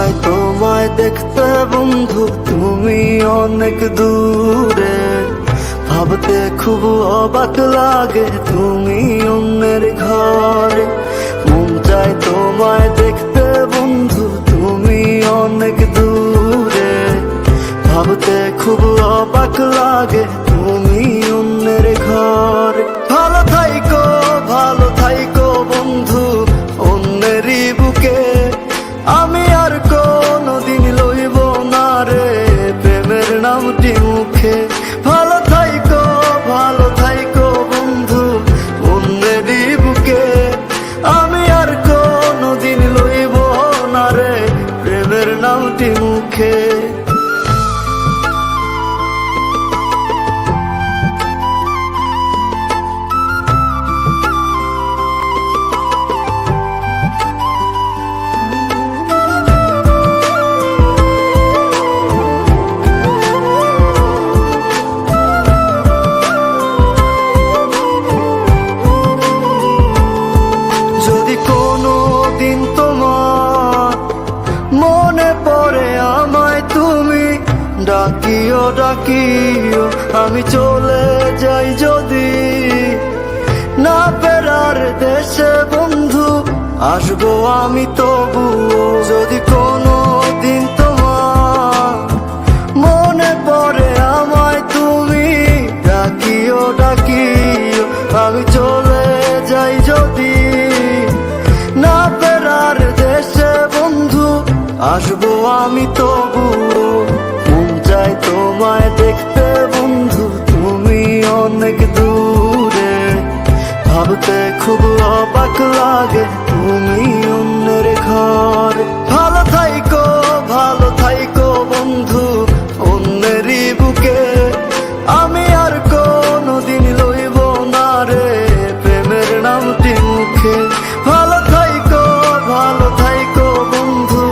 চাই তোমায় দেখতে বন্ধু, তুমি অনেক দূরে। ভাবতে খুব অবাক লাগে তুমি অন্যের ঘরে। মন চাই তোমায় দেখতে বন্ধু, তুমি অনেক দূরে। ভাবতে খুব অবাক লাগে তুমি অন্যের ঘরে। ভালো থাইকো বন্ধু অন্যেরই বুকে। আমি আর কোনদিন লইব না রে প্রেমের নামটি মুখে। ভালো থাইকো বন্ধু অন্যেরই বুকে। আমি আর কোনদিন লইব না রে প্রেমের নামটি মুখে। মনে পড়ে আমায় তুমি ডাকিও আমি চলে যাই যদি। না ফেরার দেশে বন্ধু আসবো আমি তবুও। যদি কোনো দিন তোমার মনে পড়ে আমায় তুমি ডাকিও আমি চলে যাই যদি। না ফেরার দেশে বন্ধু আসবো আমি তবুও। মন চাই তোমায় দেখতে বন্ধু, তুমি অনেক দূরে। ভাবতে খুব অবাক লাগে তুমি অন্যের ঘরে। ভালো থাইকো বন্ধু অন্যেরই বুকে। আমি আর কোনদিন লইব না রে প্রেমের নামটি মুখে। ভালো থাইকো বন্ধু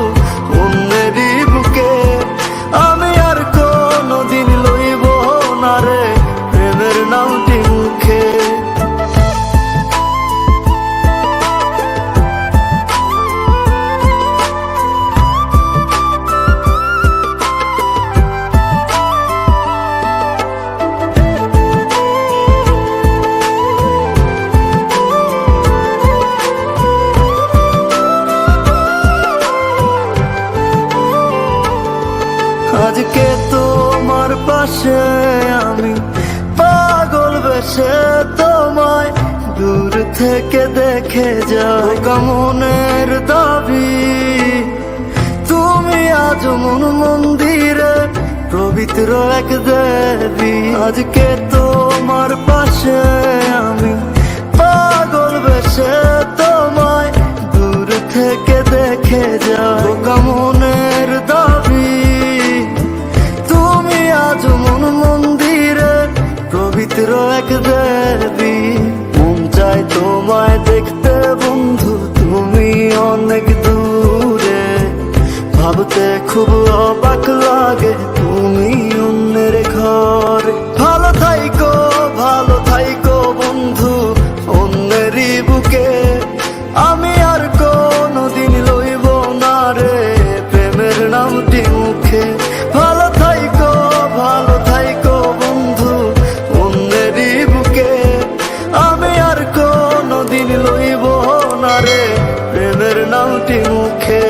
অন্যেরই বুকে। আমি আর কোনদিন লইব না রে প্রেমের নামটি মুখে। আজকে তোমার পাশে আমি পাগল বেশে তোমায় দূর থেকে দেখে যাই। মনের দাবি তুমি আজ মন্দিরে পবিত্র এক দেবী। আজকে তোমার পাশে আমি পাগল বেশে তোমায় দূর থেকে দেখে যাই। মনের দাবি তুমি আজ মন্দিরে পবিত্র এক দেবী। মন চাই তোমায় দেখতে বন্ধু, তুমি অনেক দূরে। ভাবতে খুব অবাক লাগে তুমি অন্যের ঘরে। ভালো থাইকো বন্ধু অন্যেরই বুকে। আমি আর কোনদিন লইব না রে প্রেমের নামটি মুখে। ভালো থাইকো বন্ধু অন্যেরই বুকে। আমি আর কোনদিন লইব না রে প্রেমের নামটি মুখে।